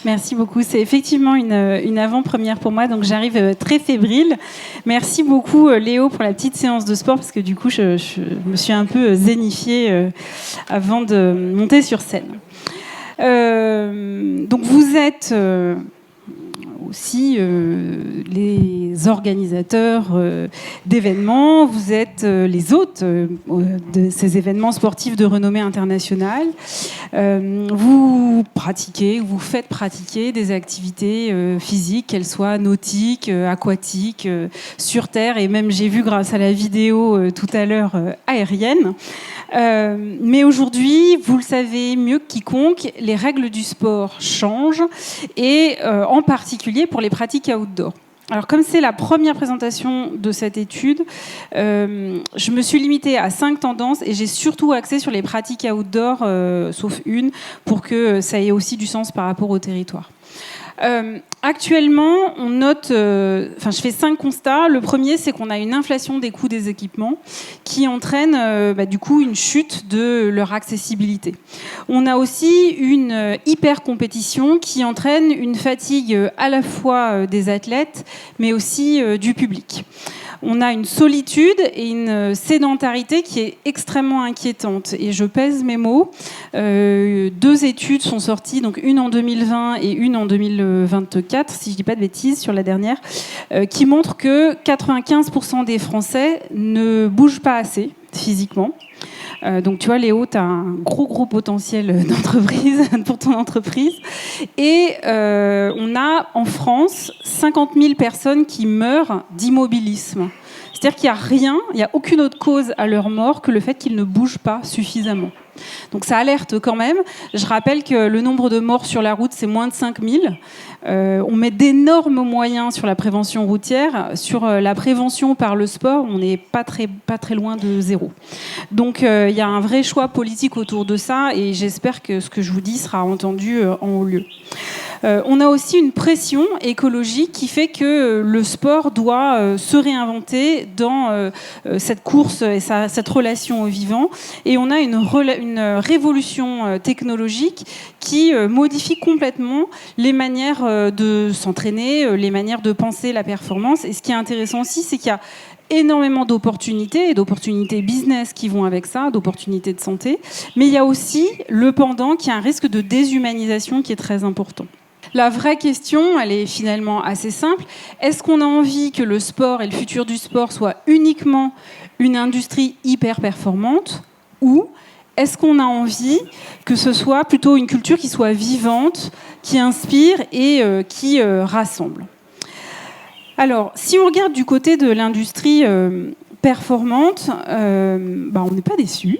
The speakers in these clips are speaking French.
Merci beaucoup. C'est effectivement une avant-première pour moi, donc j'arrive très fébrile. Merci beaucoup Léo pour la petite séance de sport, parce que du coup je me suis un peu zénifiée avant de monter sur scène. Donc vous êtes aussi les organisateurs d'événements, vous êtes les hôtes de ces événements sportifs de renommée internationale. Vous pratiquez, vous faites pratiquer des activités physiques, qu'elles soient nautiques, aquatiques, sur terre, et même j'ai vu grâce à la vidéo tout à l'heure aérienne. Mais aujourd'hui, vous le savez mieux que quiconque, les règles du sport changent, et en particulier pour les pratiques outdoor. Alors, comme c'est la première présentation de cette étude, je me suis limitée à 5 tendances, et j'ai surtout axé sur les pratiques outdoor, sauf une, pour que ça ait aussi du sens par rapport au territoire. Actuellement, on note, je fais 5 constats. Le premier, c'est qu'on a une inflation des coûts des équipements qui entraîne du coup une chute de leur accessibilité. On a aussi une hyper compétition qui entraîne une fatigue à la fois des athlètes, mais aussi du public. On a une solitude et une sédentarité qui est extrêmement inquiétante. Et je pèse mes mots. 2 études sont sorties, donc une en 2020 et une en 2024, si je ne dis pas de bêtises, sur la dernière, qui montrent que 95% des Français ne bougent pas assez physiquement. Donc tu vois Léo, tu as un gros potentiel d'entreprise pour ton entreprise. Et on a en France 50 000 personnes qui meurent d'immobilisme. C'est-à-dire qu'il n'y a rien, il n'y a aucune autre cause à leur mort que le fait qu'ils ne bougent pas suffisamment. Donc ça alerte quand même. Je rappelle que le nombre de morts sur la route, c'est moins de 5 000. On met d'énormes moyens sur la prévention routière. Sur la prévention par le sport, on n'est pas très loin de zéro. Donc il y a un vrai choix politique autour de ça, et j'espère que ce que je vous dis sera entendu en haut lieu. On a aussi une pression écologique qui fait que le sport doit se réinventer dans cette course et cette relation au vivant. Et on a une révolution technologique qui modifie complètement les manières de s'entraîner, les manières de penser la performance. Et ce qui est intéressant aussi, c'est qu'il y a énormément d'opportunités, et d'opportunités business qui vont avec ça, d'opportunités de santé. Mais il y a aussi le pendant qui est un risque de déshumanisation qui est très important. La vraie question, elle est finalement assez simple. Est-ce qu'on a envie que le sport et le futur du sport soient uniquement une industrie hyper performante, ou est-ce qu'on a envie que ce soit plutôt une culture qui soit vivante, qui inspire et qui rassemble ? Alors, si on regarde du côté de l'industrie performante, on n'est pas déçu.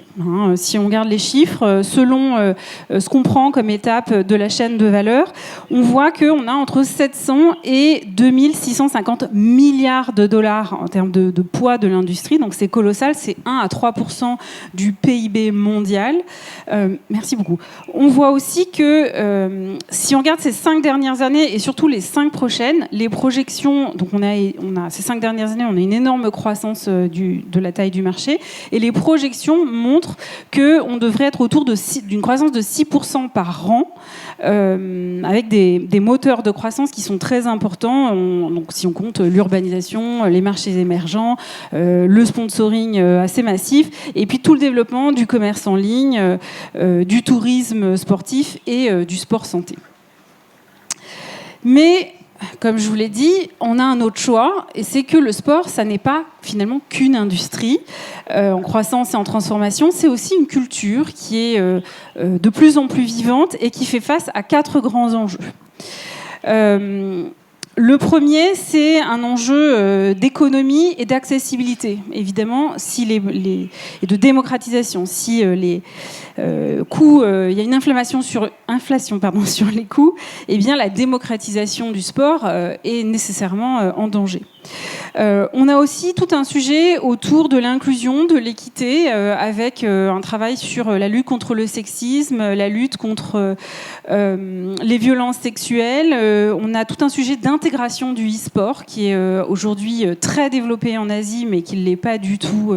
Si on regarde les chiffres, selon ce qu'on prend comme étape de la chaîne de valeur, on voit qu'on a entre 700 et 2650 milliards de dollars en termes de poids de l'industrie. Donc c'est colossal, c'est 1 à 3% du PIB mondial. Merci beaucoup. On voit aussi que si on regarde ces 5 dernières années et surtout les 5 prochaines, les projections, donc on a ces 5 dernières années, on a une énorme croissance de la taille du marché, et les projections montrent qu'on devrait être autour d'une croissance de 6% par an, avec des moteurs de croissance qui sont très importants. Donc si on compte l'urbanisation, les marchés émergents, le sponsoring assez massif, et puis tout le développement du commerce en ligne, du tourisme sportif et du sport santé. Mais comme je vous l'ai dit, on a un autre choix, et c'est que le sport, ça n'est pas finalement qu'une industrie en croissance et en transformation, c'est aussi une culture qui est de plus en plus vivante et qui fait face à 4 grands enjeux. Le premier, c'est un enjeu d'économie et d'accessibilité, évidemment, et de démocratisation. Si les coûts, il y a une inflation sur les coûts, eh bien la démocratisation du sport est nécessairement en danger. On a aussi tout un sujet autour de l'inclusion, de l'équité, avec un travail sur la lutte contre le sexisme, la lutte contre les violences sexuelles. On a tout un sujet d'intégration du e-sport qui est aujourd'hui très développé en Asie, mais qui ne l'est pas du tout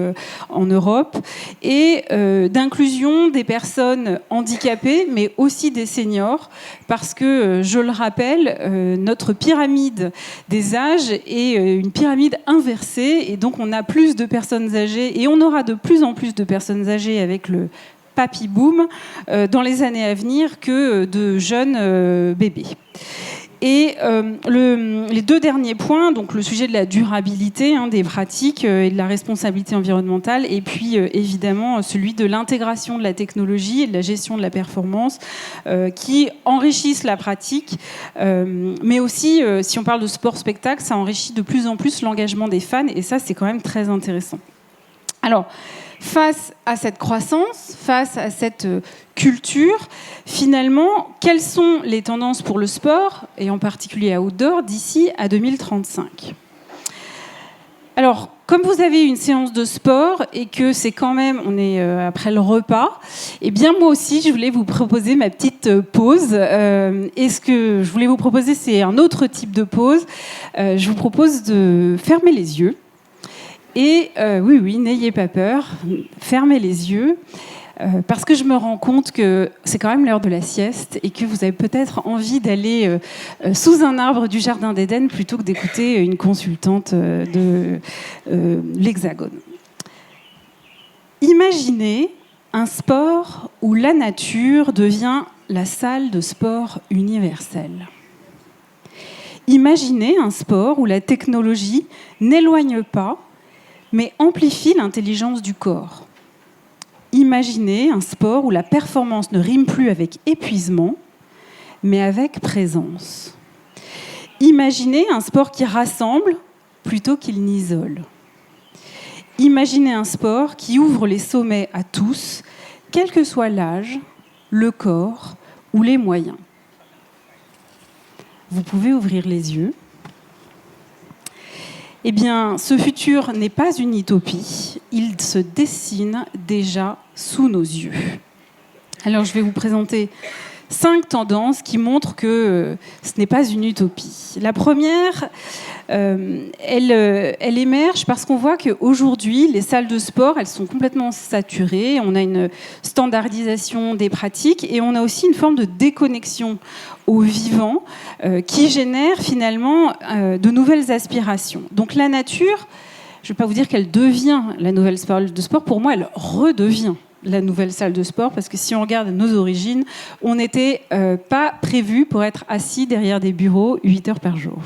en Europe, et d'inclusion des personnes handicapées, mais aussi des seniors, parce que, je le rappelle, notre pyramide des âges est une pyramide inversée, et donc on a plus de personnes âgées, et on aura de plus en plus de personnes âgées avec le papy boom dans les années à venir que de jeunes bébés. Et les deux derniers points, donc le sujet de la durabilité des pratiques et de la responsabilité environnementale, et puis évidemment celui de l'intégration de la technologie et de la gestion de la performance qui enrichissent la pratique, mais aussi, si on parle de sport-spectacle, ça enrichit de plus en plus l'engagement des fans, et ça c'est quand même très intéressant. Alors, face à cette croissance, face à cette culture, finalement, quelles sont les tendances pour le sport, et en particulier outdoor, d'ici à 2035 ? Alors, comme vous avez une séance de sport et que c'est quand même, on est après le repas, eh bien moi aussi, je voulais vous proposer ma petite pause. Et ce que je voulais vous proposer, c'est un autre type de pause. Je vous propose de fermer les yeux. Et oui, n'ayez pas peur, fermez les yeux, parce que je me rends compte que c'est quand même l'heure de la sieste et que vous avez peut-être envie d'aller sous un arbre du Jardin d'Éden plutôt que d'écouter une consultante de l'Hexagone. Imaginez un sport où la nature devient la salle de sport universelle. Imaginez un sport où la technologie n'éloigne pas, mais amplifie l'intelligence du corps. Imaginez un sport où la performance ne rime plus avec épuisement, mais avec présence. Imaginez un sport qui rassemble plutôt qu'il n'isole. Imaginez un sport qui ouvre les sommets à tous, quel que soit l'âge, le corps ou les moyens. Vous pouvez ouvrir les yeux. Eh bien, ce futur n'est pas une utopie, il se dessine déjà sous nos yeux. Alors, je vais vous présenter 5 tendances qui montrent que ce n'est pas une utopie. La première, elle émerge parce qu'on voit qu'aujourd'hui, les salles de sport, elles sont complètement saturées. On a une standardisation des pratiques et on a aussi une forme de déconnexion au vivant qui génère finalement de nouvelles aspirations. Donc la nature, je ne vais pas vous dire qu'elle devient la nouvelle salle de sport. Pour moi, elle redevient la nouvelle salle de sport, parce que si on regarde nos origines, on n'était pas prévu pour être assis derrière des bureaux 8 heures par jour.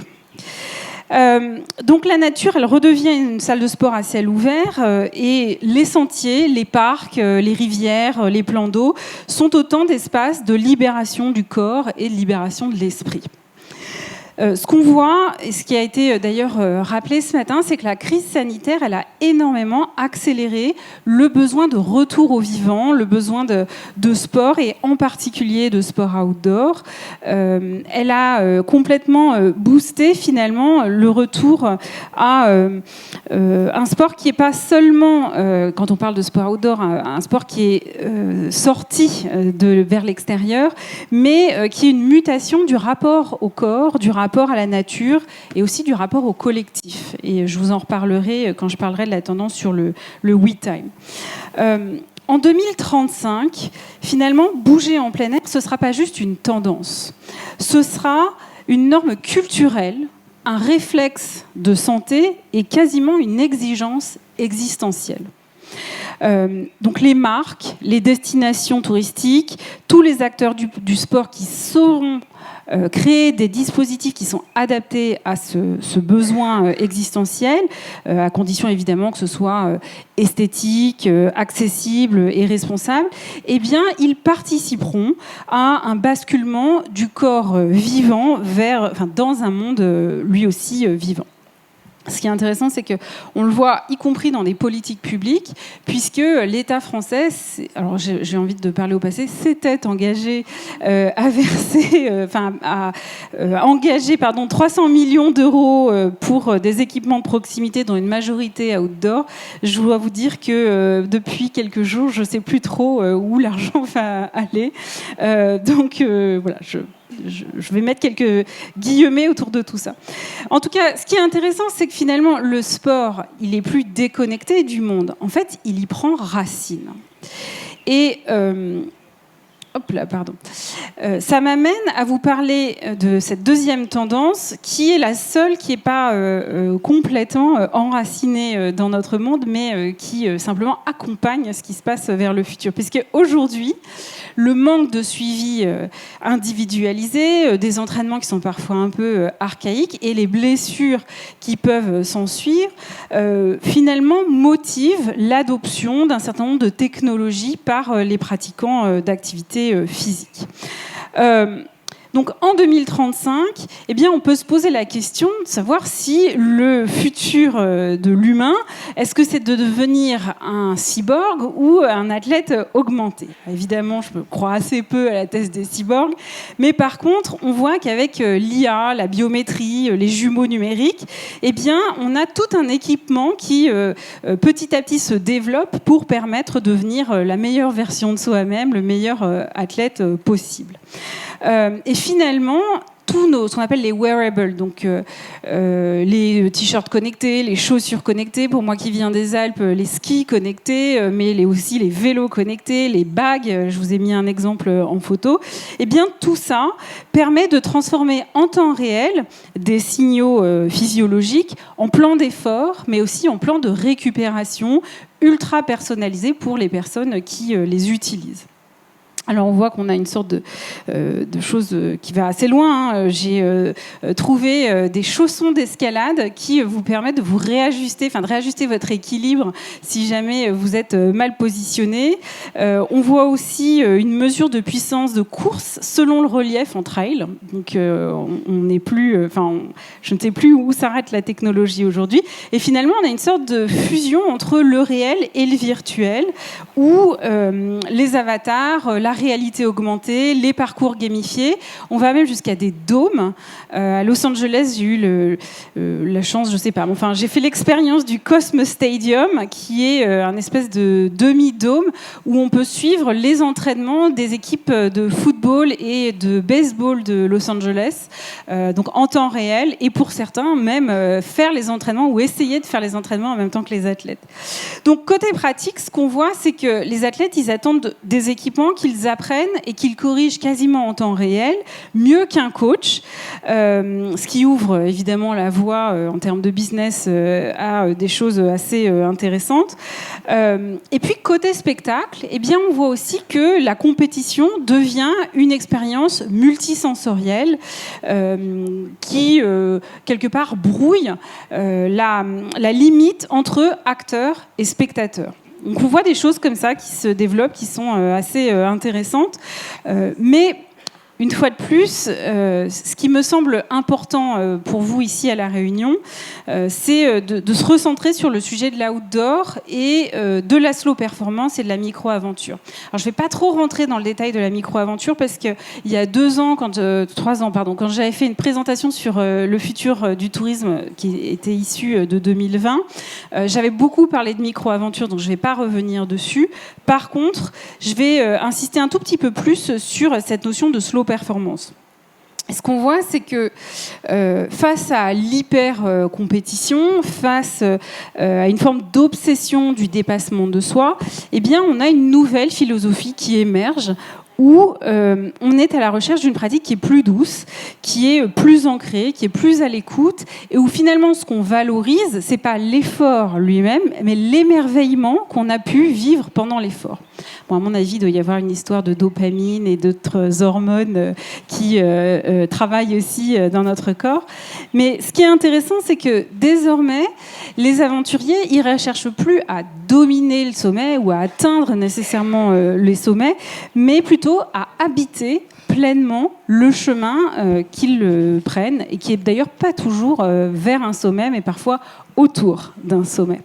Donc la nature, elle redevient une salle de sport à ciel ouvert et les sentiers, les parcs, les rivières, les plans d'eau sont autant d'espaces de libération du corps et de libération de l'esprit. Ce qu'on voit, et ce qui a été d'ailleurs rappelé ce matin, c'est que la crise sanitaire, elle a énormément accéléré le besoin de retour au vivant, le besoin de sport, et en particulier de sport outdoor. Elle a complètement boosté finalement le retour à un sport qui n'est pas seulement, quand on parle de sport outdoor, un sport qui est sorti vers l'extérieur, mais qui est une mutation du rapport au corps, du rapport à la nature et aussi du rapport au collectif. Et je vous en reparlerai quand je parlerai de la tendance sur le we time. En 2035, finalement, bouger en plein air, ce ne sera pas juste une tendance. Ce sera une norme culturelle, un réflexe de santé et quasiment une exigence existentielle. Donc les marques, les destinations touristiques, tous les acteurs du sport qui sauront créer des dispositifs qui sont adaptés à ce besoin existentiel, à condition évidemment que ce soit esthétique, accessible et responsable, eh bien, ils participeront à un basculement du corps vivant dans un monde lui aussi vivant. Ce qui est intéressant, c'est qu'on le voit, y compris dans des politiques publiques, puisque l'État français, alors j'ai envie de parler au passé, s'était engagé à verser, à engager 300 millions d'euros pour des équipements de proximité, dont une majorité outdoor. Je dois vous dire que depuis quelques jours, je ne sais plus trop où l'argent va aller. Voilà, je vais mettre quelques guillemets autour de tout ça. En tout cas, ce qui est intéressant, c'est que finalement, le sport, il est plus déconnecté du monde. En fait, il y prend racine. Et ça m'amène à vous parler de cette deuxième tendance, qui est la seule qui n'est pas complètement enracinée dans notre monde, mais qui simplement accompagne ce qui se passe vers le futur. Puisque aujourd'hui, le manque de suivi individualisé, des entraînements qui sont parfois un peu archaïques, et les blessures qui peuvent s'en suivre, finalement motivent l'adoption d'un certain nombre de technologies par les pratiquants d'activités physiques. Donc en 2035, on peut se poser la question de savoir si le futur de l'humain, est-ce que c'est de devenir un cyborg ou un athlète augmenté ? Évidemment, je crois assez peu à la thèse des cyborgs, mais par contre, on voit qu'avec l'IA, la biométrie, les jumeaux numériques, on a tout un équipement qui petit à petit se développe pour permettre de devenir la meilleure version de soi-même, le meilleur athlète possible. Et finalement, tous ce qu'on appelle les wearables, donc les t-shirts connectés, les chaussures connectées, pour moi qui viens des Alpes, les skis connectés, mais aussi les vélos connectés, les bagues, je vous ai mis un exemple en photo, tout ça permet de transformer en temps réel des signaux physiologiques en plans d'effort, mais aussi en plans de récupération ultra personnalisés pour les personnes qui les utilisent. Alors on voit qu'on a une sorte de chose qui va assez loin. J'ai trouvé des chaussons d'escalade qui vous permettent de vous réajuster, de réajuster votre équilibre si jamais vous êtes mal positionné. On voit aussi une mesure de puissance de course selon le relief en trail. Donc on n'est plus, je ne sais plus où s'arrête la technologie aujourd'hui. Et finalement, on a une sorte de fusion entre le réel et le virtuel, où les avatars, la réalité augmentée, les parcours gamifiés. On va même jusqu'à des dômes. À Los Angeles, j'ai eu la chance, je sais pas, j'ai fait l'expérience du Cosmos Stadium, qui est un espèce de demi-dôme où on peut suivre les entraînements des équipes de football et de baseball de Los Angeles, donc en temps réel, et pour certains, même faire les entraînements ou essayer de faire les entraînements en même temps que les athlètes. Donc, côté pratique, ce qu'on voit, c'est que les athlètes, ils attendent des équipements qu'ils apprennent et qu'ils corrigent quasiment en temps réel, mieux qu'un coach, ce qui ouvre évidemment la voie en termes de business à des choses assez intéressantes. Et puis côté spectacle, on voit aussi que la compétition devient une expérience multisensorielle qui quelque part brouille la limite entre acteur et spectateur. Donc on voit des choses comme ça qui se développent, qui sont assez intéressantes. Mais une fois de plus, ce qui me semble important pour vous ici à La Réunion, c'est de se recentrer sur le sujet de l'outdoor et de la slow performance et de la micro-aventure. Alors je ne vais pas trop rentrer dans le détail de la micro-aventure parce qu'il y a 3 ans, quand j'avais fait une présentation sur le futur du tourisme qui était issu de 2020, j'avais beaucoup parlé de micro-aventure, donc je ne vais pas revenir dessus. Par contre, je vais insister un tout petit peu plus sur cette notion de slow performance. Et ce qu'on voit, c'est que face à l'hyper-compétition, face à une forme d'obsession du dépassement de soi, on a une nouvelle philosophie qui émerge où on est à la recherche d'une pratique qui est plus douce, qui est plus ancrée, qui est plus à l'écoute, et où finalement ce qu'on valorise, c'est pas l'effort lui-même, mais l'émerveillement qu'on a pu vivre pendant l'effort. Bon, à mon avis, il doit y avoir une histoire de dopamine et d'autres hormones qui travaillent aussi dans notre corps. Mais ce qui est intéressant, c'est que désormais, les aventuriers, ils ne recherchent plus à dominer le sommet ou à atteindre nécessairement les sommets, mais plutôt à habiter pleinement le chemin qu'ils prennent, et qui est d'ailleurs pas toujours vers un sommet, mais parfois autour d'un sommet.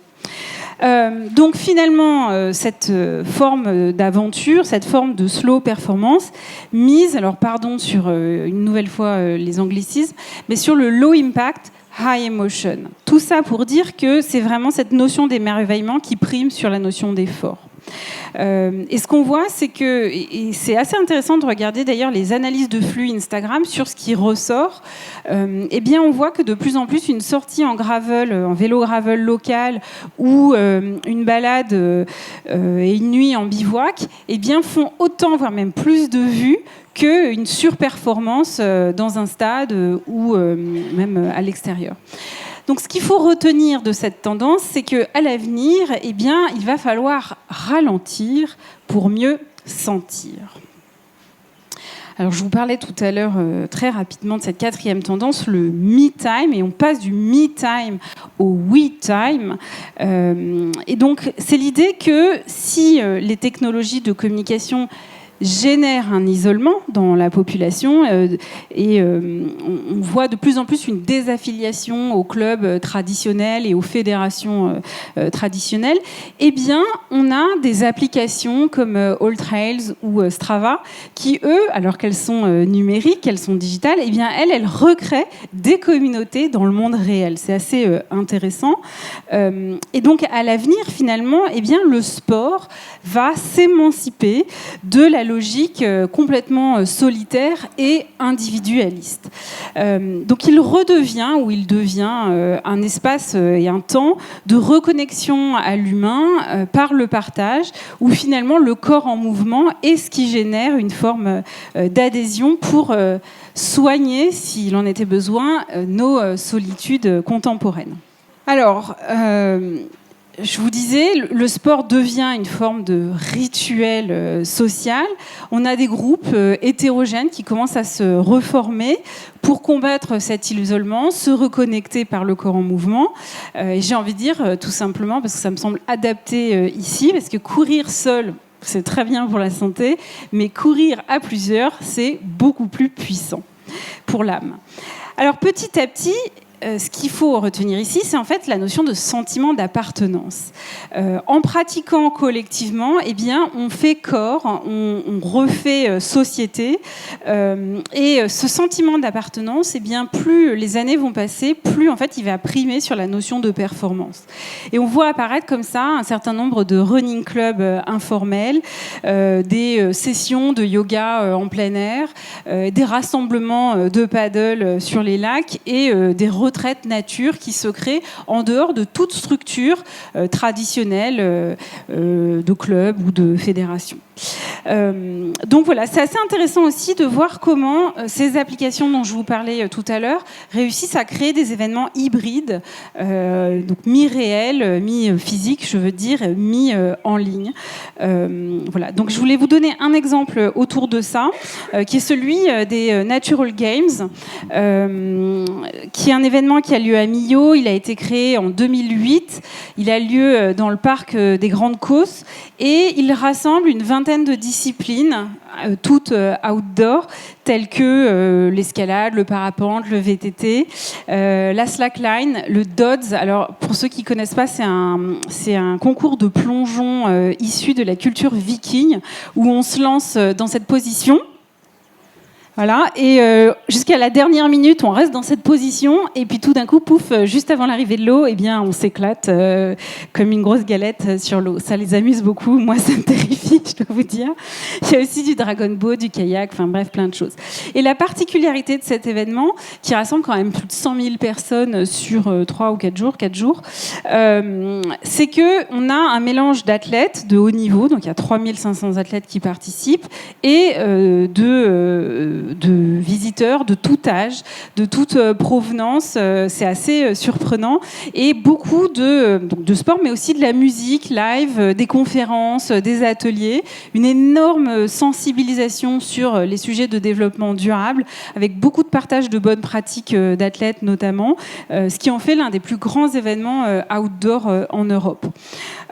Donc finalement, cette forme d'aventure, cette forme de slow performance, mise, alors pardon sur une nouvelle fois les anglicismes, mais sur le low impact, high emotion. Tout ça pour dire que c'est vraiment cette notion d'émerveillement qui prime sur la notion d'effort. Et ce qu'on voit, c'est que, et c'est assez intéressant de regarder d'ailleurs les analyses de flux Instagram sur ce qui ressort, eh bien on voit que de plus en plus une sortie en gravel, en vélo gravel local, ou une balade et une nuit en bivouac, eh bien font autant, voire même plus de vues qu'une surperformance dans un stade ou même à l'extérieur. Donc, ce qu'il faut retenir de cette tendance, c'est qu'à l'avenir, eh bien, il va falloir ralentir pour mieux sentir. Alors, je vous parlais tout à l'heure très rapidement de cette quatrième tendance, le me time, et on passe du me time au we time. Et donc, c'est l'idée que si les technologies de communication génère un isolement dans la population et on voit de plus en plus une désaffiliation aux clubs traditionnels et aux fédérations traditionnelles, eh bien, on a des applications comme AllTrails ou Strava qui, eux, alors qu'elles sont numériques, qu'elles sont digitales, eh bien, elles recréent des communautés dans le monde réel. C'est assez intéressant. Et donc, à l'avenir, finalement, eh bien, le sport va s'émanciper de la logique complètement solitaire et individualiste. Donc il redevient, ou il devient un espace et un temps de reconnexion à l'humain par le partage, où finalement le corps en mouvement est ce qui génère une forme d'adhésion pour soigner, s'il en était besoin, nos solitudes contemporaines. Alors, je vous disais, le sport devient une forme de rituel social. On a des groupes hétérogènes qui commencent à se reformer pour combattre cet isolement, se reconnecter par le corps en mouvement. Et j'ai envie de dire, tout simplement, parce que ça me semble adapté ici, parce que courir seul, c'est très bien pour la santé, mais courir à plusieurs, c'est beaucoup plus puissant pour l'âme. Alors petit à petit, ce qu'il faut retenir ici, c'est en fait la notion de sentiment d'appartenance. En pratiquant collectivement, eh bien, on fait corps, on refait société. Et ce sentiment d'appartenance, eh bien, plus les années vont passer, plus en fait, il va primer sur la notion de performance. Et on voit apparaître comme ça un certain nombre de running clubs informels, des sessions de yoga en plein air, des rassemblements de paddle sur les lacs et des retraite nature qui se crée en dehors de toute structure traditionnelle de club ou de fédération. Donc voilà, c'est assez intéressant aussi de voir comment ces applications dont je vous parlais tout à l'heure réussissent à créer des événements hybrides, donc mi-réel, mi-physique, je veux dire, mi-en ligne. Voilà. Donc je voulais vous donner un exemple autour de ça, qui est celui des Natural Games, qui est un événement qui a lieu à Millau. Il a été créé en 2008. Il a lieu dans le parc des Grandes Causses et il rassemble une vingtaine de disciplines, toutes outdoor, telles que l'escalade, le parapente, le VTT, la slackline, le Dodds. Alors, pour ceux qui ne connaissent pas, c'est un concours de plongeon issu de la culture viking, où on se lance dans cette position. Voilà, et jusqu'à la dernière minute, on reste dans cette position, et puis tout d'un coup, pouf, juste avant l'arrivée de l'eau, eh bien, on s'éclate comme une grosse galette sur l'eau. Ça les amuse beaucoup, moi ça me terrifie, je dois vous dire. Il y a aussi du dragon boat, du kayak, enfin bref, plein de choses. Et la particularité de cet événement, qui rassemble quand même plus de 100 000 personnes sur 3 ou 4 jours, c'est qu'on a un mélange d'athlètes de haut niveau, donc il y a 3500 athlètes qui participent, et de de visiteurs de tout âge, de toute provenance. C'est assez surprenant. Et beaucoup de sport, mais aussi de la musique live, des conférences, des ateliers. Une énorme sensibilisation sur les sujets de développement durable, avec beaucoup de partage de bonnes pratiques d'athlètes notamment, ce qui en fait l'un des plus grands événements outdoor en Europe.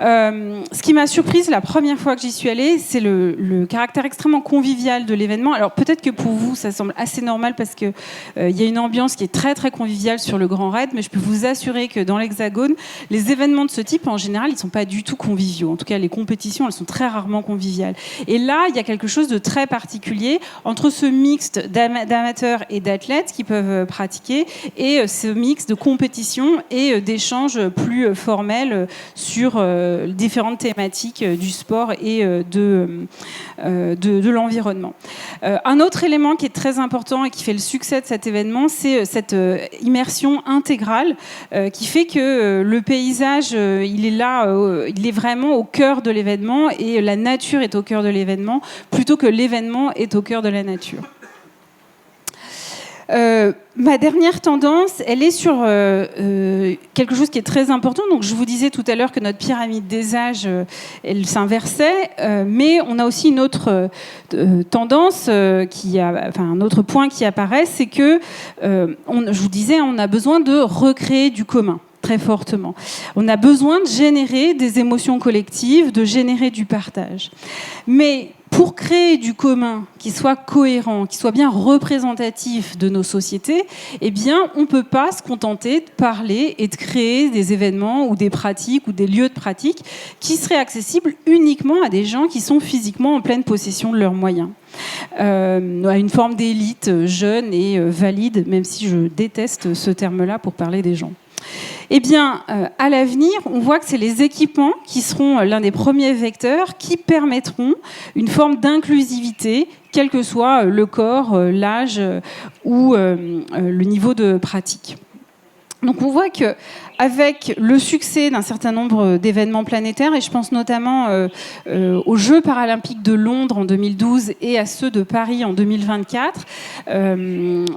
Ce qui m'a surprise la première fois que j'y suis allée, c'est le caractère extrêmement convivial de l'événement. Alors peut-être que pour vous, ça semble assez normal parce qu'il y a une ambiance qui est très très conviviale sur le Grand Raid, mais je peux vous assurer que dans l'Hexagone, les événements de ce type, en général, ils ne sont pas du tout conviviaux. En tout cas, les compétitions, elles sont très rarement conviviales. Et là, il y a quelque chose de très particulier entre ce mixte d'amateurs et d'athlètes qui peuvent pratiquer et ce mix de compétition et d'échanges plus formels sur différentes thématiques du sport et de l'environnement. Un autre élément qui est très important et qui fait le succès de cet événement, c'est cette immersion intégrale qui fait que le paysage, il est là, il est vraiment au cœur de l'événement et la nature est au cœur de l'événement plutôt que l'événement est au cœur de la nature. Ma dernière tendance, elle est sur quelque chose qui est très important. Donc, je vous disais tout à l'heure que notre pyramide des âges, elle s'inversait, mais on a aussi une autre tendance, un autre point qui apparaît, c'est que, je vous disais, on a besoin de recréer du commun. Très fortement. On a besoin de générer des émotions collectives, de générer du partage. Mais pour créer du commun qui soit cohérent, qui soit bien représentatif de nos sociétés, eh bien, on ne peut pas se contenter de parler et de créer des événements ou des pratiques ou des lieux de pratique qui seraient accessibles uniquement à des gens qui sont physiquement en pleine possession de leurs moyens. À une forme d'élite jeune et valide, même si je déteste ce terme-là pour parler des gens. Eh bien, à l'avenir, on voit que c'est les équipements qui seront l'un des premiers vecteurs qui permettront une forme d'inclusivité, quel que soit le corps, l'âge ou le niveau de pratique. Donc on voit qu'avec le succès d'un certain nombre d'événements planétaires, et je pense notamment aux Jeux paralympiques de Londres en 2012 et à ceux de Paris en 2024,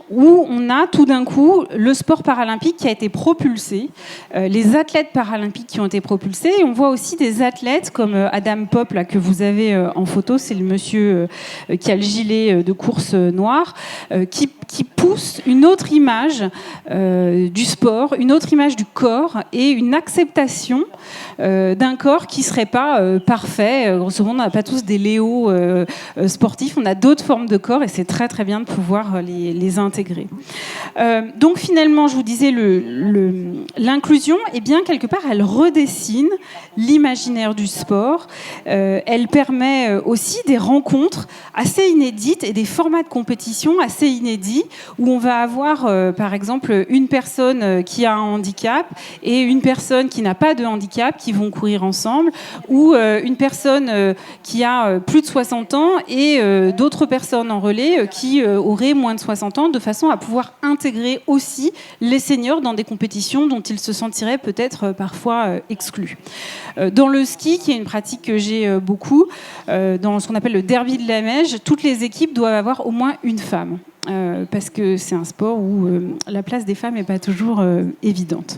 où on a tout d'un coup le sport paralympique qui a été propulsé, les athlètes paralympiques qui ont été propulsés, et on voit aussi des athlètes comme Adam Popp, là, que vous avez en photo, c'est le monsieur qui a le gilet de course noir, qui pousse une autre image du sport, une autre image du corps et une acceptation d'un corps qui ne serait pas parfait. Grosso modo, on n'a pas tous des Léos sportifs, on a d'autres formes de corps et c'est très très bien de pouvoir les intégrer. Donc finalement, je vous disais, l'inclusion, eh bien, quelque part, elle redessine l'imaginaire du sport. Elle permet aussi des rencontres assez inédites et des formats de compétition assez inédits où on va avoir, par exemple, une personne qui a un handicap et une personne qui n'a pas de handicap qui vont courir ensemble, ou une personne qui a plus de 60 ans et d'autres personnes en relais qui auraient moins de 60 ans, de façon à pouvoir intégrer aussi les seniors dans des compétitions dont ils se sentiraient peut-être parfois exclus. Dans le ski, qui est une pratique que j'ai beaucoup, dans ce qu'on appelle le derby de la Meije, toutes les équipes doivent avoir au moins une femme. Parce que c'est un sport où la place des femmes n'est pas toujours évidente.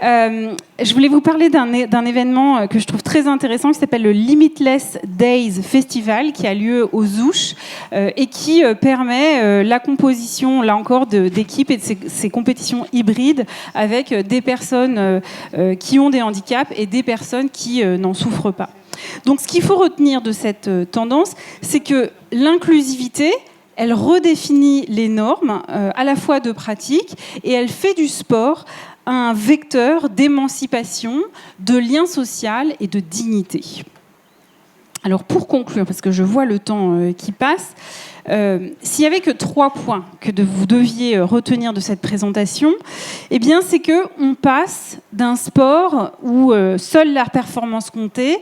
Je voulais vous parler d'un événement que je trouve très intéressant qui s'appelle le Limitless Days Festival, qui a lieu aux Ouches et qui permet la composition, là encore, d'équipes et de ces compétitions hybrides avec des personnes qui ont des handicaps et des personnes qui n'en souffrent pas. Donc ce qu'il faut retenir de cette tendance, c'est que l'inclusivité, elle redéfinit les normes à la fois de pratique et elle fait du sport un vecteur d'émancipation, de lien social et de dignité. Alors pour conclure, parce que je vois le temps qui passe, s'il n'y avait que 3 points que vous deviez retenir de cette présentation, eh bien c'est qu'on passe d'un sport où seule la performance comptait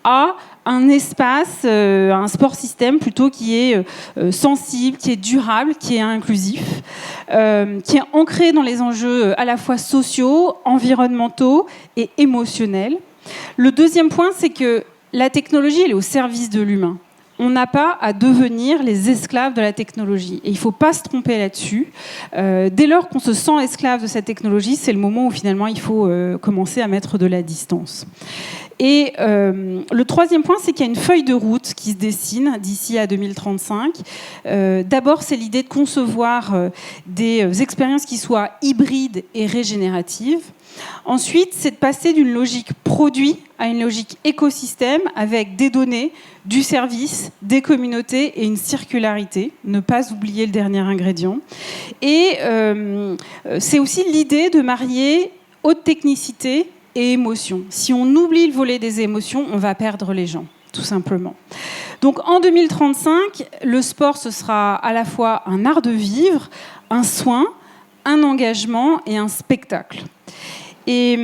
à un espace, un sport système plutôt qui est sensible, qui est durable, qui est inclusif, qui est ancré dans les enjeux à la fois sociaux, environnementaux et émotionnels. Le deuxième point, c'est que la technologie, elle est au service de l'humain. on n'a pas à devenir les esclaves de la technologie. Et il ne faut pas se tromper là-dessus. Dès lors qu'on se sent esclave de cette technologie, c'est le moment où finalement il faut commencer à mettre de la distance. Et le troisième point, c'est qu'il y a une feuille de route qui se dessine d'ici à 2035. D'abord, c'est l'idée de concevoir des expériences qui soient hybrides et régénératives. Ensuite, c'est de passer d'une logique produit à une logique écosystème avec des données, du service, des communautés et une circularité. Ne pas oublier le dernier ingrédient. Et c'est aussi l'idée de marier haute technicité et émotion. Si on oublie le volet des émotions, on va perdre les gens, tout simplement. Donc en 2035, le sport, ce sera à la fois un art de vivre, un soin, un engagement et un spectacle. Et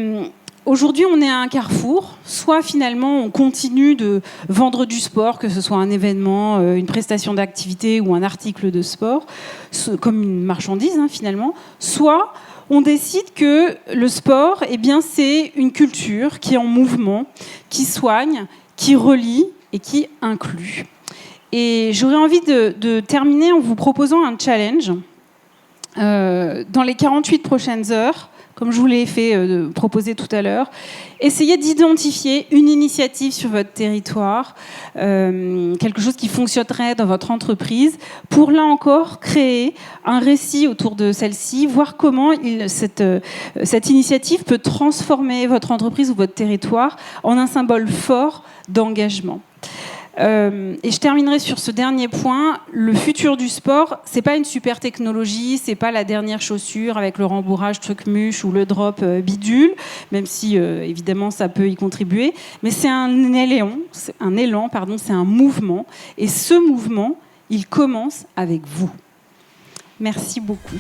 aujourd'hui, on est à un carrefour. Soit finalement, on continue de vendre du sport, que ce soit un événement, une prestation d'activité ou un article de sport, comme une marchandise finalement. Soit on décide que le sport, eh bien, c'est une culture qui est en mouvement, qui soigne, qui relie et qui inclut. Et j'aurais envie de terminer en vous proposant un challenge. Dans les 48 prochaines heures, comme je vous l'ai proposé tout à l'heure, essayez d'identifier une initiative sur votre territoire, quelque chose qui fonctionnerait dans votre entreprise, pour là encore créer un récit autour de celle-ci, voir comment cette initiative peut transformer votre entreprise ou votre territoire en un symbole fort d'engagement. Et je terminerai sur ce dernier point. Le futur du sport, c'est pas une super technologie, c'est pas la dernière chaussure avec le rembourrage truc-muche ou le drop bidule, même si évidemment ça peut y contribuer. Mais c'est un élan, c'est un mouvement. Et ce mouvement, il commence avec vous. Merci beaucoup.